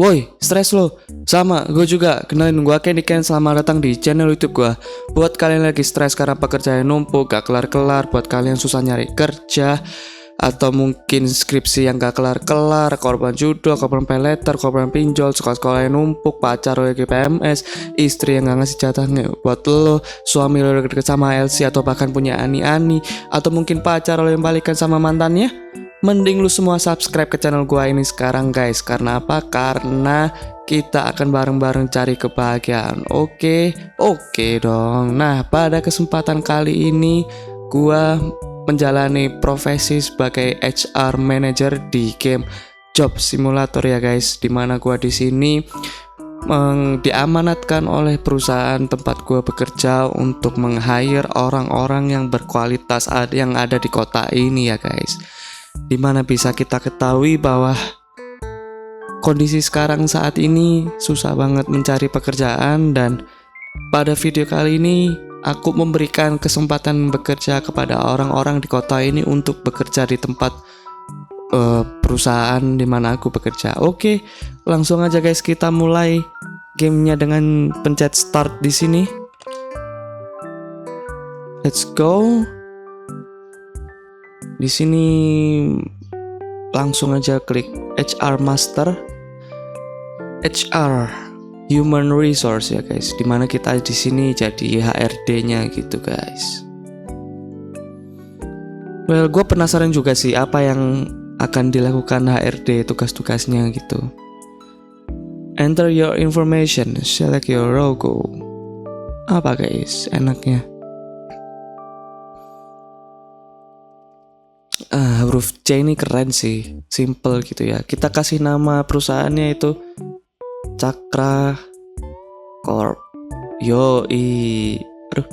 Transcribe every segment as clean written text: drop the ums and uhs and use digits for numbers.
Woi, stres lo? Sama, gue juga. Kenalin gue Kenny Ken, selamat datang di channel YouTube gue. Buat kalian lagi stres karena pekerjaan numpuk, gak kelar-kelar, buat kalian susah nyari kerja, atau mungkin skripsi yang gak kelar-kelar, korban judo, korban peleter, korban pinjol, sekolah-sekolah yang numpuk, pacar lo lagi PMS, istri yang gak ngasih jatahnya buat lo, suami lo deket sama LC atau bahkan punya ani-ani, atau mungkin pacar lo yang balikan sama mantannya. Mending lu semua subscribe ke channel gua ini sekarang guys. Karena apa? Karena kita akan bareng-bareng cari kebahagiaan. Oke dong. Nah, pada kesempatan kali ini gua menjalani profesi sebagai HR manager di game Job Simulator ya guys. Dimana gua di sini diamanatkan oleh perusahaan tempat gua bekerja untuk meng-hire orang-orang yang berkualitas yang ada di kota ini ya guys. Dimana bisa kita ketahui bahwa kondisi sekarang saat ini susah banget mencari pekerjaan, dan pada video kali ini aku memberikan kesempatan bekerja kepada orang-orang di kota ini untuk bekerja di tempat perusahaan dimana aku bekerja. Oke, langsung aja guys, kita mulai gamenya dengan pencet start di sini. Let's go. Di sini langsung aja klik HR Master, HR Human Resource ya guys. Dimana kita di sini jadi HRD-nya gitu guys. Well, gue penasaran juga sih apa yang akan dilakukan HRD, tugas-tugasnya gitu. Enter your information, select your logo. Apa guys enaknya? Huruf C ini keren sih, simple gitu ya. Kita kasih nama perusahaannya itu Cakra Corp. Yoi. Aduh,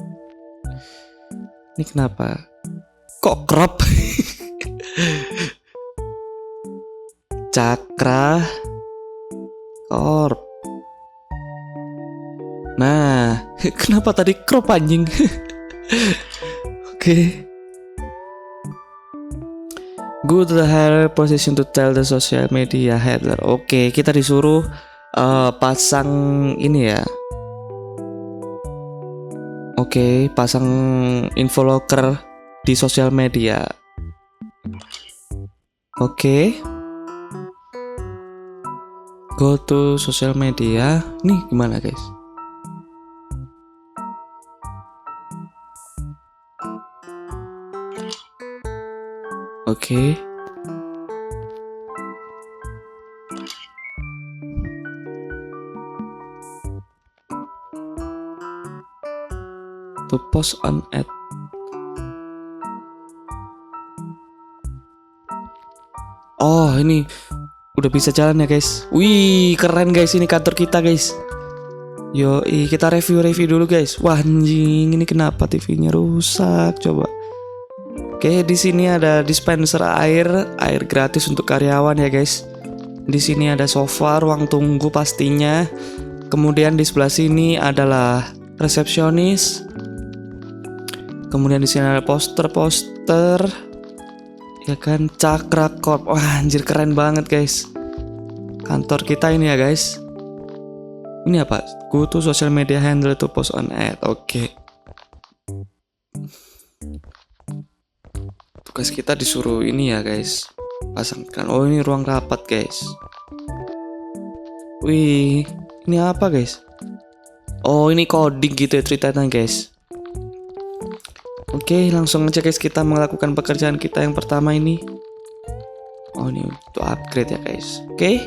ini kenapa? Kok crop? Cakra Corp. Nah, kenapa tadi crop anjing? Oke. Go to the higher position to tell the social media handler. Oke, kita disuruh pasang ini ya. Oke, pasang info locker di sosial media. Oke. Go to social media. Nih gimana guys? Oke. To post on ad. Oh, ini udah bisa jalan ya guys. Wih, keren guys, ini kantor kita guys. Yoi, kita review dulu guys. Wah anjing, ini kenapa TV-nya rusak? Coba. Oke, di sini ada dispenser air gratis untuk karyawan ya guys. Di sini ada sofa, ruang tunggu pastinya. Kemudian di sebelah sini adalah resepsionis. Kemudian di sini ada poster, ya kan, Cakra Corp. Wah, anjir keren banget guys. Kantor kita ini ya guys. Ini apa? Go to social media handle to post on ad. Oke. Tugas kita disuruh ini ya guys, pasangkan. Oh, ini ruang rapat guys. Wih, ini apa guys? Oh, ini coding gitu ya ceritanya guys. Oke, langsung aja guys kita melakukan pekerjaan kita yang pertama ini. Oh, ini untuk upgrade ya guys. Oke.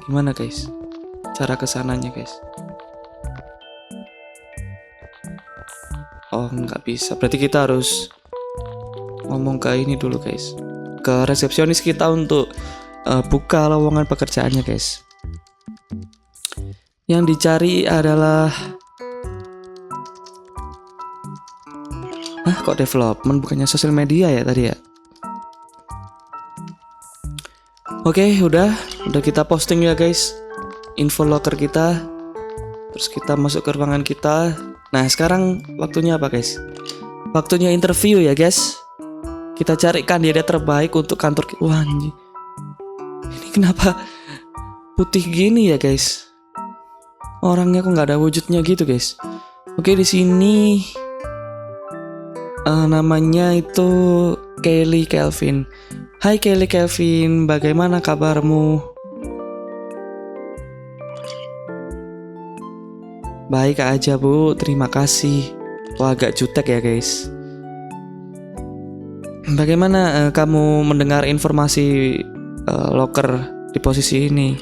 Gimana guys cara kesananya guys? Oh, nggak bisa. Berarti kita harus ngomong ke ini dulu guys, ke resepsionis kita untuk buka lowongan pekerjaannya guys. Yang dicari adalah kok development bukannya sosial media ya tadi ya? Oke, udah kita posting ya guys info locker kita. Terus kita masuk ke ruangan kita. Nah, sekarang waktunya apa guys? Waktunya interview ya guys. Kita cari kandidat terbaik untuk kantor. Wah, anjing. Ini kenapa putih gini ya, guys? Orangnya kok nggak ada wujudnya gitu, guys. Oke, di sini namanya itu Kelly Kelvin. Hai Kelly Kelvin, bagaimana kabarmu? Baik aja Bu, terima kasih. Wah, agak jutek ya guys. Bagaimana kamu mendengar informasi loker di posisi ini?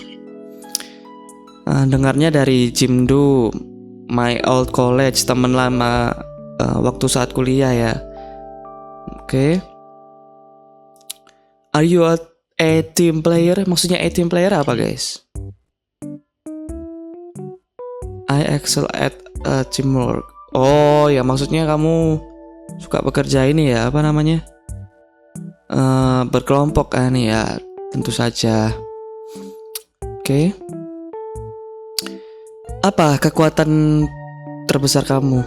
Dengarnya dari Jimdo, my old college, teman lama waktu saat kuliah ya. Oke. Are you a team player? Maksudnya a team player apa guys? I excel at teamwork. Oh ya, maksudnya kamu suka bekerja ini ya, apa namanya? Berkelompok kan ya, tentu saja. Oke. Apa kekuatan terbesar kamu?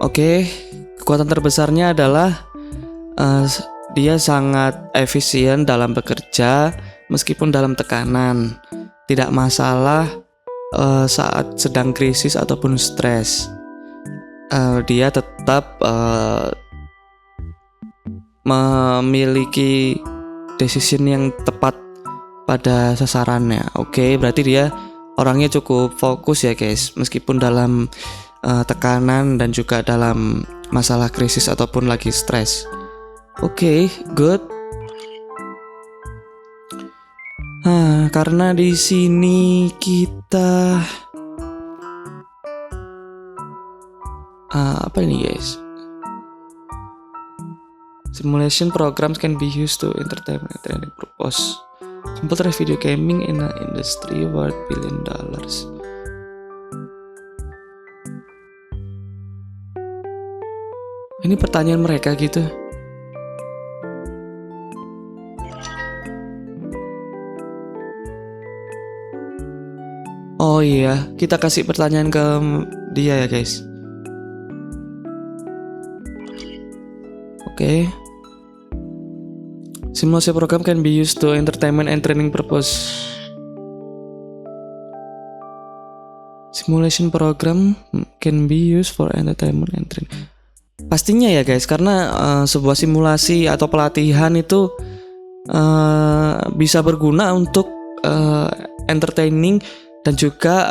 Oke, kekuatan terbesarnya adalah dia sangat efisien dalam bekerja meskipun dalam tekanan. Tidak masalah saat sedang krisis ataupun stres. Dia tetap memiliki decision yang tepat pada sasarannya. Oke, berarti dia orangnya cukup fokus ya guys, meskipun dalam tekanan dan juga dalam masalah krisis ataupun lagi stres. Oke, good. Karena di sini kita apa ini guys? Simulation programs can be used to entertainment training purpose. Computer video gaming in an industry worth $1 billion. Ini pertanyaan mereka gitu. Oh iya, kita kasih pertanyaan ke dia ya guys. Oke. Simulasi program can be used to entertainment and training purpose. Simulation program can be used for entertainment and training. Pastinya ya guys, karena sebuah simulasi atau pelatihan itu bisa berguna untuk entertaining dan juga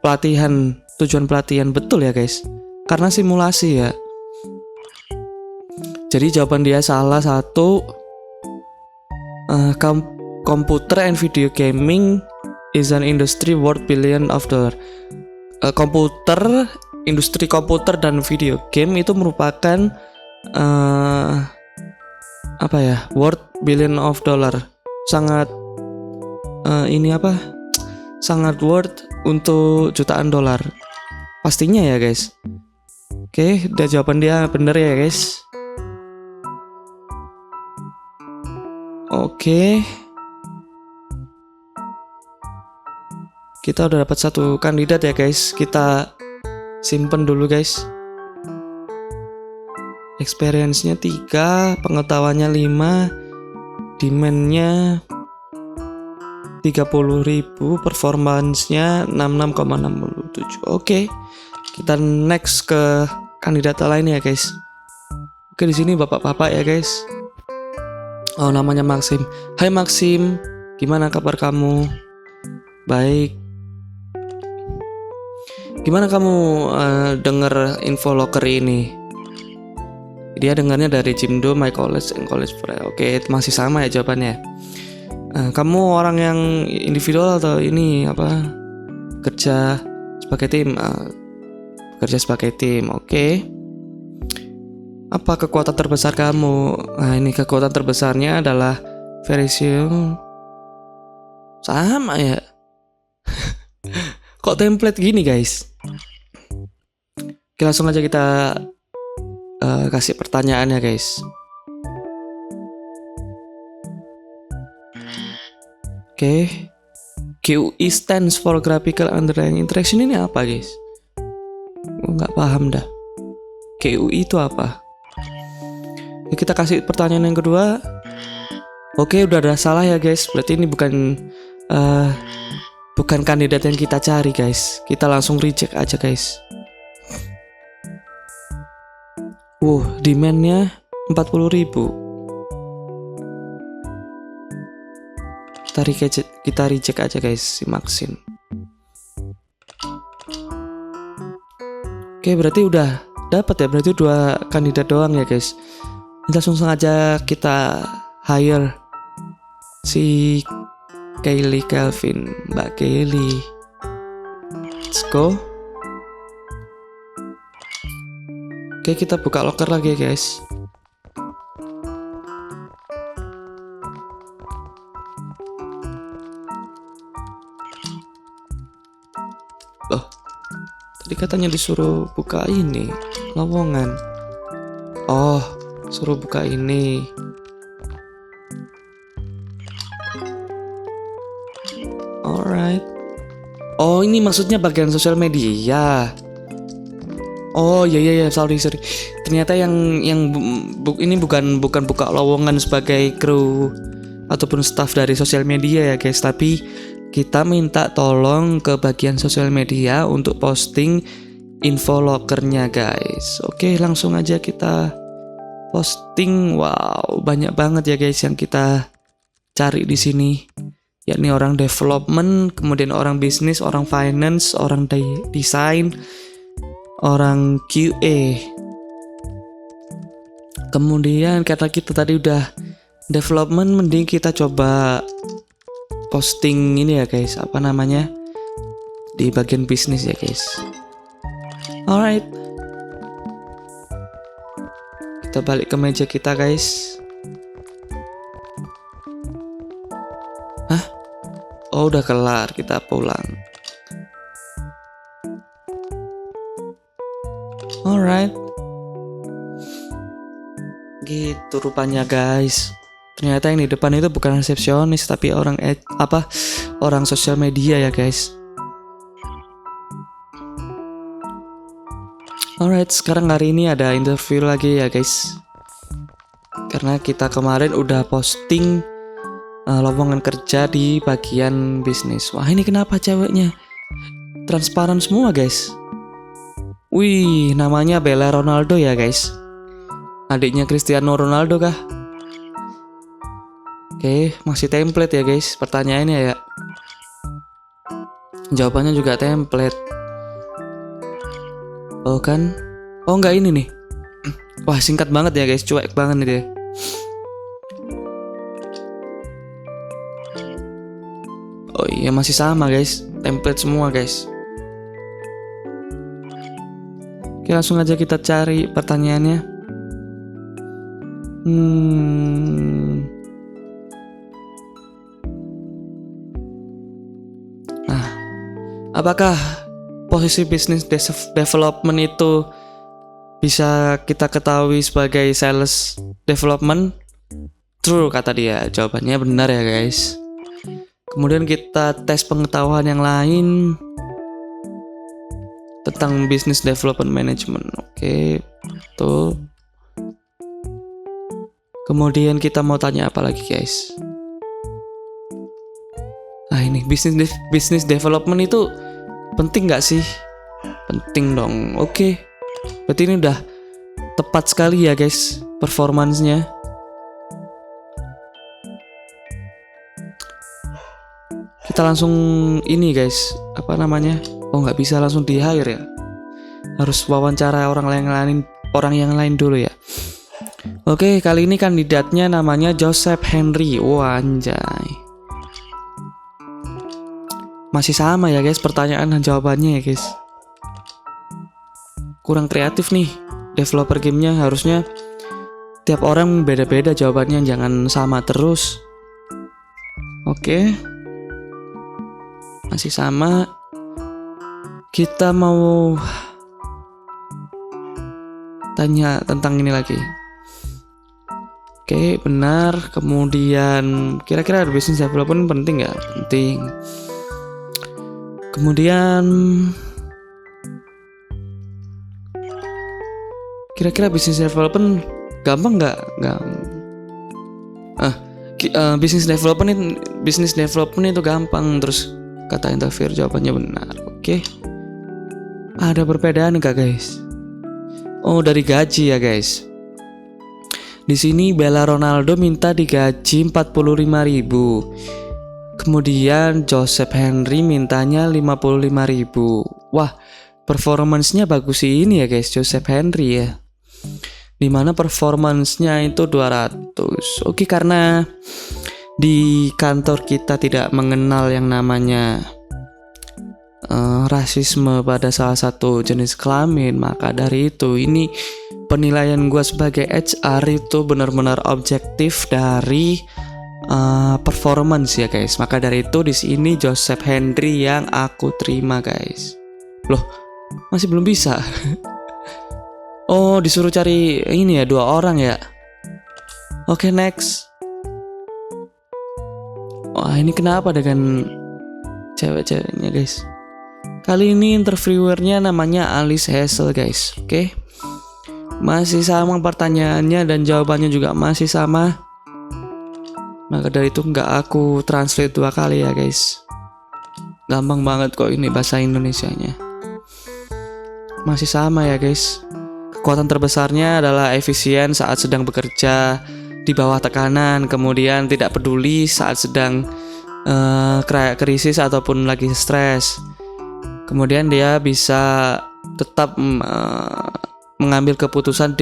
pelatihan, tujuan pelatihan, betul ya guys, karena simulasi ya. Jadi jawaban dia salah satu. Computer and video gaming is an industry worth $1 billion. Komputer, industri komputer dan video game itu merupakan apa ya, worth $1 billion. Sangat sangat worth untuk jutaan dolar. Pastinya ya guys. Oke, udah jawaban dia bener ya guys. Oke. Kita udah dapat satu kandidat ya guys. Kita simpen dulu guys. Experience-nya 3, pengetahuannya 5, demand-nya 30.000, performance-nya 66,67. Oke. Kita next ke kandidat lain ya guys. Oke, di sini bapak-bapak ya guys. Oh, namanya Maxim. Hai Maxim, gimana kabar kamu? Baik. Gimana kamu denger info loker ini? Dia dengarnya dari Jimdo, my college and college friend. Oke, masih sama ya jawabannya. Kamu orang yang individual atau ini apa? Kerja sebagai tim? Kerja sebagai tim. Oke. Apa kekuatan terbesar kamu? Nah, ini kekuatan terbesarnya adalah Verisio. Sama ya. Kok template gini guys? Oke, langsung aja kita kasih pertanyaannya guys. Oke. GUI stands for Graphical Underlying Interaction. Ini apa guys? Gue nggak paham dah. GUI itu apa? Ya, kita kasih pertanyaan yang kedua. Oke, udah ada salah ya guys. Berarti ini bukan kandidat yang kita cari guys. Kita langsung reject aja guys. Demandnya 40.000. Kita reject aja guys si Maxine. Oke, berarti udah dapat ya. Berarti 2 kandidat doang ya guys. Kita langsung aja kita hire si Kylie Calvin, Mbak Kylie. Let's go. Oke, kita buka loker lagi guys. Tadi katanya disuruh buka ini lowongan. Suruh buka ini. Alright. Ini maksudnya bagian sosial media. Iya, sorry. Ternyata yang ini bukan buka lowongan sebagai kru ataupun staff dari sosial media ya guys, tapi kita minta tolong ke bagian sosial media untuk posting info lokernya guys. Oke, langsung aja kita posting. Wow, banyak banget ya guys yang kita cari di sini. Yakni orang development, kemudian orang bisnis, orang finance, orang desain, orang QA. Kemudian karena kita tadi udah development, mending kita coba posting ini ya guys, di bagian bisnis ya guys. Alright, kita balik ke meja kita guys. Udah kelar, kita pulang. Alright, gitu rupanya guys. Ternyata yang di depan itu bukan resepsionis, tapi orang sosial media ya guys. Alright, sekarang hari ini ada interview lagi ya guys. Karena kita kemarin udah posting lowongan kerja di bagian bisnis. Wah, ini kenapa ceweknya transparan semua guys? Wih, namanya Bella Ronaldo ya guys. Adiknya Cristiano Ronaldo kah? Oke, masih template ya guys pertanyaannya ya. Jawabannya juga template. Enggak ini nih. Wah, singkat banget ya guys, cuek banget nih dia. Iya, masih sama guys, template semua guys. Oke, langsung aja kita cari pertanyaannya. Apakah posisi business development itu bisa kita ketahui sebagai sales development? True kata dia, jawabannya benar ya guys. Kemudian kita tes pengetahuan yang lain tentang business development management. Oke, betul. Kemudian kita mau tanya apa lagi guys? Ini business development itu penting nggak sih? Penting dong. Oke, berarti ini udah tepat sekali ya guys performancenya. Kita langsung ini guys, nggak bisa langsung di hire ya, harus wawancara orang yang lain dulu ya. Oke, kali ini kandidatnya namanya Joseph Henry. Wah, anjay, masih sama ya guys pertanyaan dan jawabannya ya guys. Kurang kreatif nih developer gamenya, harusnya tiap orang beda-beda jawabannya, jangan sama terus. Oke, masih sama. Kita mau tanya tentang ini lagi. Oke, benar. Kemudian kira-kira business development penting nggak? Penting. Kemudian Kira-kira business development gampang nggak? Business development itu gampang. Terus kata interviewer jawabannya benar. Oke. Ada perbedaan nggak guys? Oh, dari gaji ya guys. Di sini Bella Ronaldo minta digaji 45.000. Kemudian Joseph Henry mintanya 55.000. Wah, performance-nya bagus sih ini ya guys, Joseph Henry ya. Dimana performance-nya itu 200. Oke, karena di kantor kita tidak mengenal yang namanya rasisme pada salah satu jenis kelamin, maka dari itu ini penilaian gue sebagai HR itu benar-benar objektif dari performance ya guys. Maka dari itu di sini Joseph Henry yang aku terima guys. Loh, masih belum bisa. Oh, disuruh cari ini ya, 2 orang ya. Oke, next. Wah, ini kenapa dengan cewek-ceweknya guys? Kali ini interviewernya namanya Alice Hazel guys. Oke. Masih sama pertanyaannya dan jawabannya juga masih sama. Maka dari itu nggak aku translate 2 kali ya guys. Gampang banget kok ini bahasa Indonesianya. Masih sama ya guys. Kekuatan terbesarnya adalah efisien saat sedang bekerja di bawah tekanan, kemudian tidak peduli saat sedang krisis ataupun lagi stres. Kemudian dia bisa tetap mengambil keputusan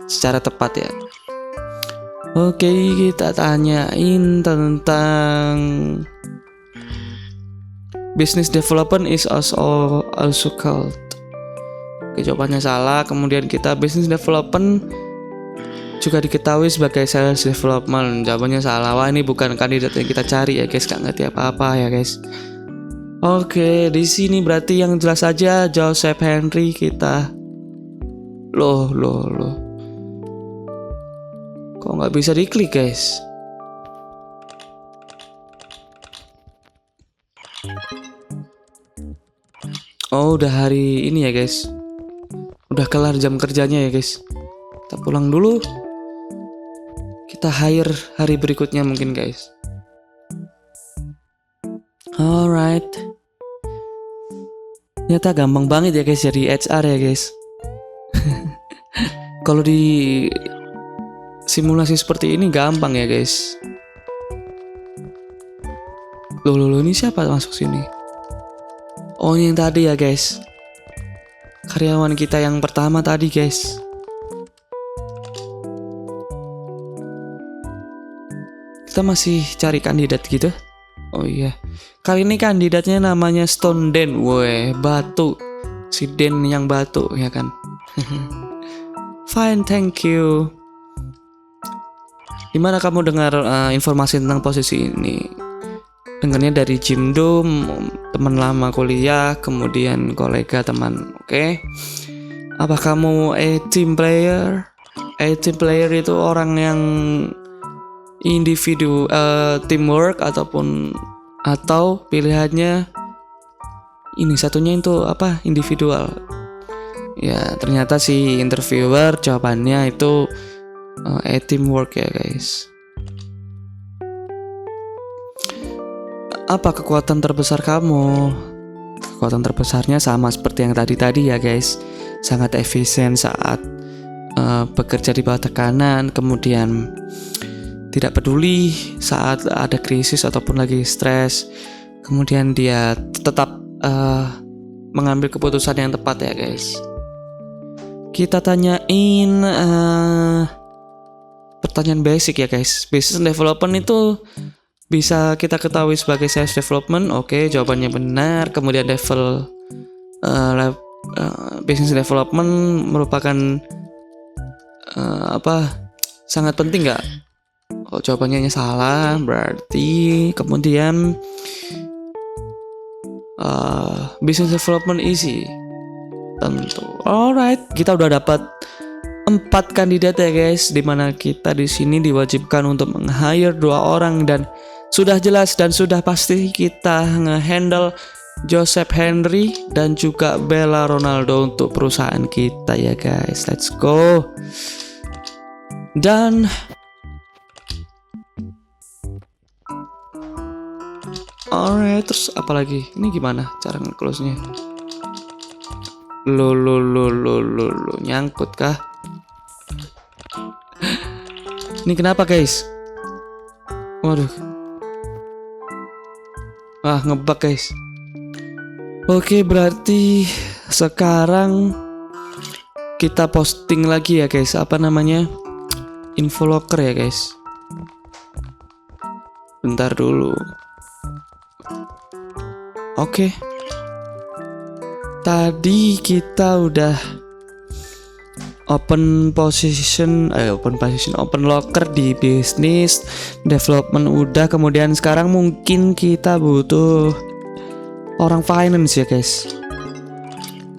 secara tepat ya. Oke, kita tanyain tentang business development is also called. Oke, jawabannya salah. Kemudian kita business development juga diketahui sebagai sales development. Jawabannya salah. Wah, ini bukan kandidat yang kita cari ya guys. Gak ngerti apa-apa ya guys. Oke, di sini berarti yang jelas aja Joseph Henry kita. Loh. Kok nggak bisa diklik guys? Oh, udah hari ini ya guys. Udah kelar jam kerjanya ya guys. Kita pulang dulu. Kita hire hari berikutnya mungkin guys. Alright. Ternyata gampang banget ya guys jadi HR ya guys. Kalau di simulasi seperti ini gampang ya guys. Loh, ini siapa masuk sini? Oh, ini yang tadi ya guys. Karyawan kita yang pertama tadi guys. Kita masih cari kandidat gitu. Oh iya. Kali ini kandidatnya namanya Stone Den. Weh, batu. Si Den yang batu ya kan. Fine, thank you. Gimana kamu dengar informasi tentang posisi ini? Dengarnya dari Jim Doom, teman lama kuliah, kemudian kolega teman. Oke. Apa kamu team player? Team player itu orang yang individu, teamwork atau pilihannya ini satunya itu apa? Individual. Ya, ternyata si interviewer jawabannya itu teamwork ya guys. Apa kekuatan terbesar kamu? Kekuatan terbesarnya sama seperti yang tadi ya guys. Sangat efisien saat bekerja di bawah tekanan, kemudian tidak peduli saat ada krisis ataupun lagi stres. Kemudian dia tetap mengambil keputusan yang tepat ya guys. Kita tanyain pertanyaan basic ya guys. Business development itu bisa kita ketahui sebagai sales development. Oke, jawabannya benar. Kemudian business development merupakan sangat penting nggak? Oh, jawabannya salah. Berarti kemudian business development easy. Tentu. Alright, kita udah dapat 4 kandidat ya guys, dimana kita di sini diwajibkan untuk meng-hire 2 orang dan sudah jelas dan sudah pasti kita nge-handle Joseph Henry dan juga Bella Ronaldo untuk perusahaan kita ya guys. Let's go. Dan alright, terus apa lagi? Ini gimana cara nge-close-nya? Lo nyangkut kah? Ini kenapa guys? Waduh. Ngebug guys. Oke, berarti sekarang kita posting lagi ya guys. Apa namanya? Info locker ya guys. Bentar dulu. Oke. Tadi kita udah open locker di bisnis, development udah, kemudian sekarang mungkin kita butuh orang finance ya guys.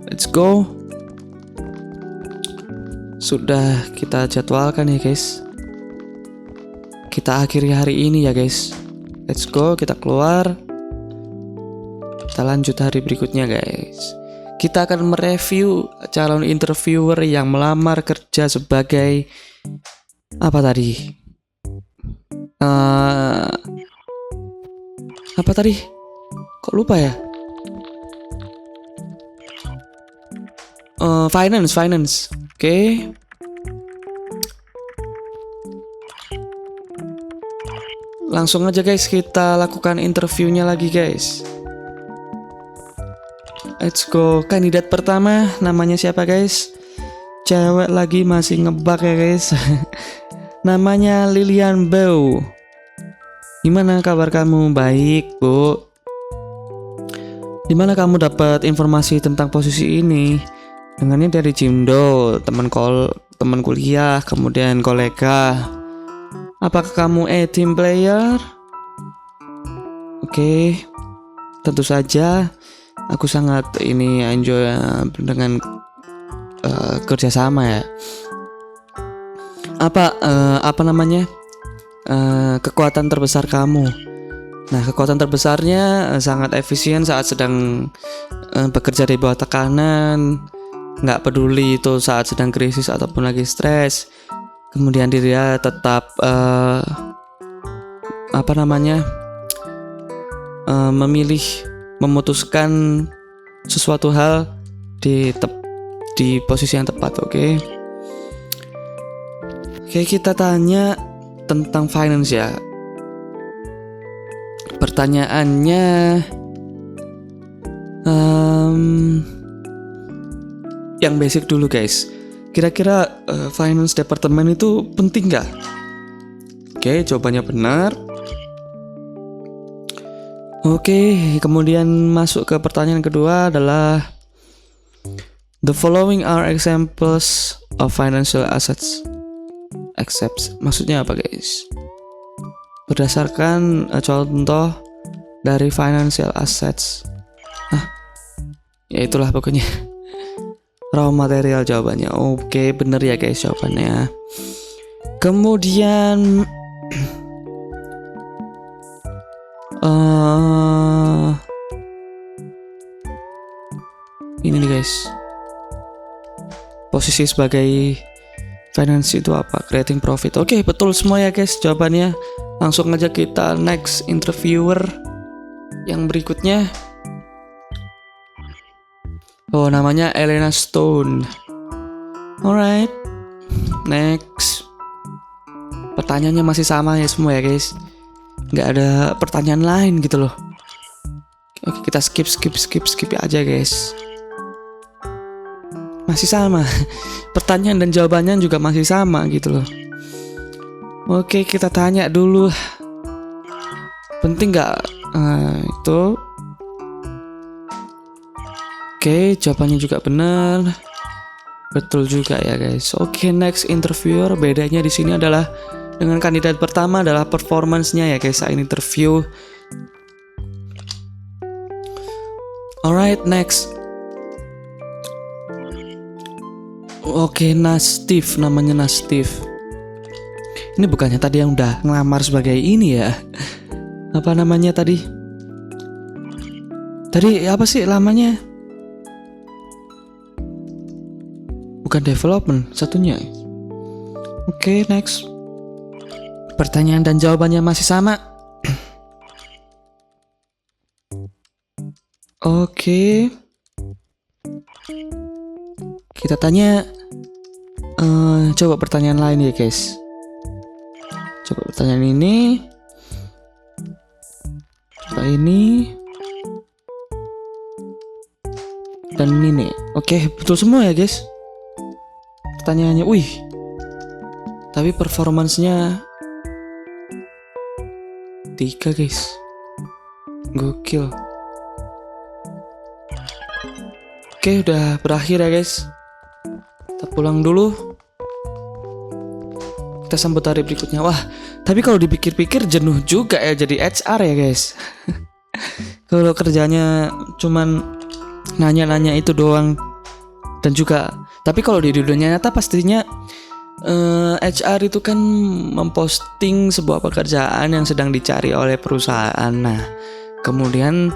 Let's go. Sudah kita jadwalkan ya guys. Kita akhiri hari ini ya guys. Let's go, kita keluar. Kita lanjut hari berikutnya guys. Kita akan mereview calon interviewer yang melamar kerja sebagai apa tadi? Apa tadi? Kok lupa ya? Finance. Oke. Langsung aja guys, kita lakukan interviewnya lagi guys. Let's go. Kandidat pertama namanya siapa guys? Cewek lagi, masih ngebug ya guys. Namanya Lilian Bow. Gimana kabar kamu? Baik, Bu. Dimana kamu dapat informasi tentang posisi ini? Dengannya dari Jimdo, teman kuliah, kemudian kolega. Apakah kamu team player? Oke. Tentu saja. Aku sangat enjoy dengan kerjasama ya. Apa namanya? Kekuatan terbesar kamu. Nah, kekuatan terbesarnya sangat efisien saat sedang bekerja di bawah tekanan, nggak peduli itu saat sedang krisis ataupun lagi stres. Kemudian dia tetap memutuskan sesuatu hal di posisi yang tepat. Oke, kita tanya tentang finance ya. Pertanyaannya yang basic dulu guys. Kira-kira finance department itu penting nggak? Oke, jawabannya benar. Oke, kemudian masuk ke pertanyaan kedua adalah the following are examples of financial assets. Accepts, maksudnya apa guys? Berdasarkan contoh dari financial assets. Ya itulah pokoknya. Raw material jawabannya. Oke, bener ya guys jawabannya. Kemudian ini nih guys, posisi sebagai finance itu apa? Creating profit. Oke, betul semua ya guys jawabannya. Langsung aja kita next interviewer yang berikutnya. Oh, namanya Elena Stone. Alright, next. Pertanyaannya masih sama ya semua ya guys. Nggak ada pertanyaan lain gitu loh. Oke, kita skip aja guys. Masih sama. Pertanyaan dan jawabannya juga masih sama gitu loh. Oke, kita tanya dulu. Penting nggak itu? Oke, jawabannya juga benar. Betul juga ya guys. Oke, next interviewer. Bedanya di sini adalah dengan kandidat pertama adalah performance-nya ya guys saat interview. Alright, next. Oke, Nastif, namanya Nastif. Ini bukannya tadi yang udah ngelamar sebagai ini ya? Apa namanya tadi? Tadi apa sih lamanya? Bukan development, satunya. Oke, next. Pertanyaan dan jawabannya masih sama. Oke. Kita tanya. Coba pertanyaan lain ya guys. Coba pertanyaan ini. Coba ini. Dan ini nih. Oke, betul semua ya guys. Pertanyaannya, wih. Tapi performansnya 3 guys. Gokil. Oke, udah berakhir ya guys. Kita pulang dulu. Kita sambut hari berikutnya. Wah, tapi kalau dipikir-pikir jenuh juga ya jadi HR ya guys. Kalau kerjanya cuman nanya-nanya itu doang. Dan juga, tapi kalau di dunia nyata pastinya HR itu kan memposting sebuah pekerjaan yang sedang dicari oleh perusahaan. Nah, kemudian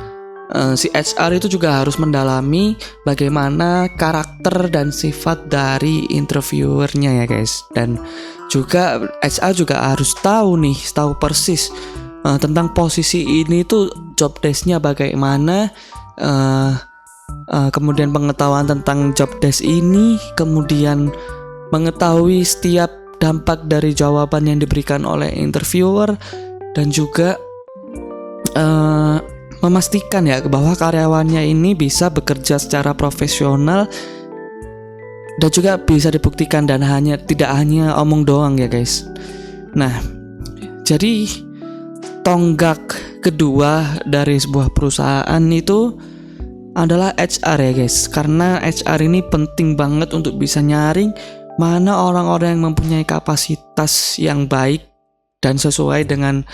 si HR itu juga harus mendalami bagaimana karakter dan sifat dari interviewernya ya guys. Dan juga HR juga harus tahu persis tentang posisi ini tuh job desk-nya bagaimana, kemudian pengetahuan tentang job desk ini, kemudian mengetahui setiap dampak dari jawaban yang diberikan oleh interviewer, dan juga memastikan ya bahwa karyawannya ini bisa bekerja secara profesional dan juga bisa dibuktikan dan tidak hanya omong doang ya guys. Nah, jadi tonggak kedua dari sebuah perusahaan itu adalah HR ya guys. Karena HR ini penting banget untuk bisa nyaring mana orang-orang yang mempunyai kapasitas yang baik dan sesuai dengan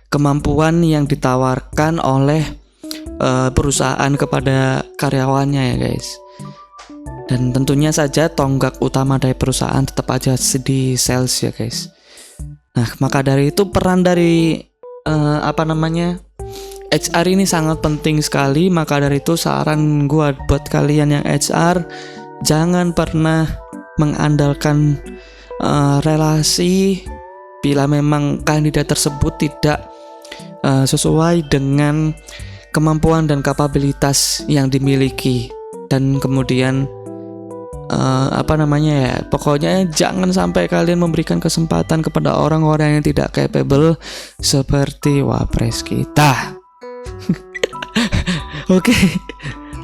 kemampuan yang ditawarkan oleh perusahaan kepada karyawannya ya guys. Dan tentunya saja tonggak utama dari perusahaan tetap aja di sales ya guys. Nah, maka dari itu peran dari HR ini sangat penting sekali. Maka dari itu saran gue buat kalian yang HR, jangan pernah mengandalkan relasi bila memang kandidat tersebut tidak sesuai dengan kemampuan dan kapabilitas yang dimiliki. Dan kemudian pokoknya jangan sampai kalian memberikan kesempatan kepada orang-orang yang tidak capable seperti wapres kita. Oke,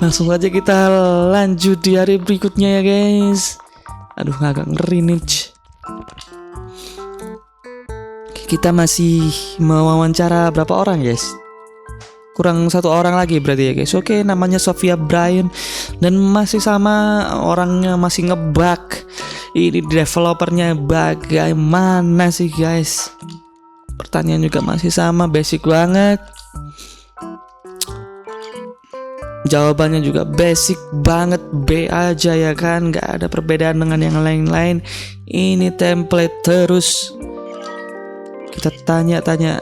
langsung aja kita lanjut di hari berikutnya ya guys. Aduh, agak ngeri nih. Kita masih mewawancara berapa orang guys? Kurang 1 orang lagi berarti ya guys. Oke, namanya Sophia Bryan dan masih sama orangnya, masih ngebug. Ini developernya bagaimana sih guys? Pertanyaan juga masih sama, basic banget. Jawabannya juga basic banget, B aja ya kan, nggak ada perbedaan dengan yang lain-lain. Ini template terus. Kita tanya-tanya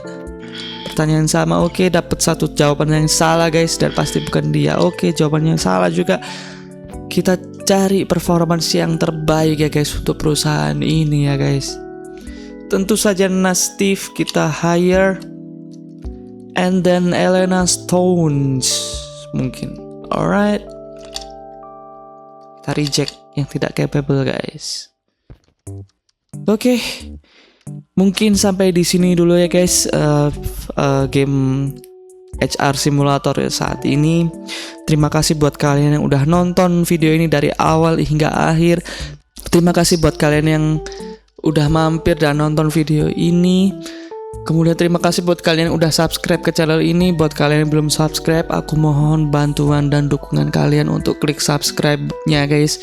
pertanyaan sama, oke, dapat 1 jawaban yang salah guys, dan pasti bukan dia. Oke, jawabannya yang salah juga. Kita cari performance yang terbaik ya guys untuk perusahaan ini ya guys. Tentu saja Steve kita hire, and then Elena Stones mungkin. Alright, kita reject yang tidak capable guys. Oke, mungkin sampai di sini dulu ya guys game HR Simulator saat ini. Terima kasih buat kalian yang udah nonton video ini dari awal hingga akhir. Terima kasih buat kalian yang udah mampir dan nonton video ini. Kemudian terima kasih buat kalian yang udah subscribe ke channel ini. Buat kalian yang belum subscribe, aku mohon bantuan dan dukungan kalian untuk klik subscribe-nya guys.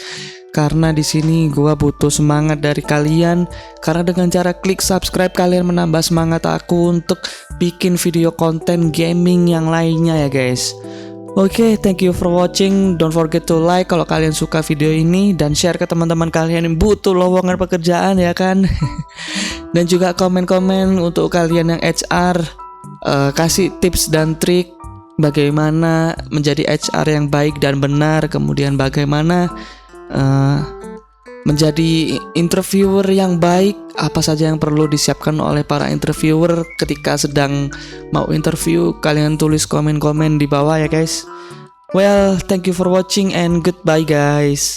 Karena di sini gua butuh semangat dari kalian. Karena dengan cara klik subscribe kalian menambah semangat aku untuk bikin video konten gaming yang lainnya ya guys. Oke, thank you for watching. Don't forget to like kalau kalian suka video ini, dan share ke teman-teman kalian yang butuh lowongan pekerjaan ya kan. Dan juga komen-komen untuk kalian yang HR, kasih tips dan trik bagaimana menjadi HR yang baik dan benar, kemudian bagaimana menjadi interviewer yang baik, apa saja yang perlu disiapkan oleh para interviewer ketika sedang mau interview. Kalian tulis komen-komen di bawah ya guys. Well, thank you for watching and goodbye guys.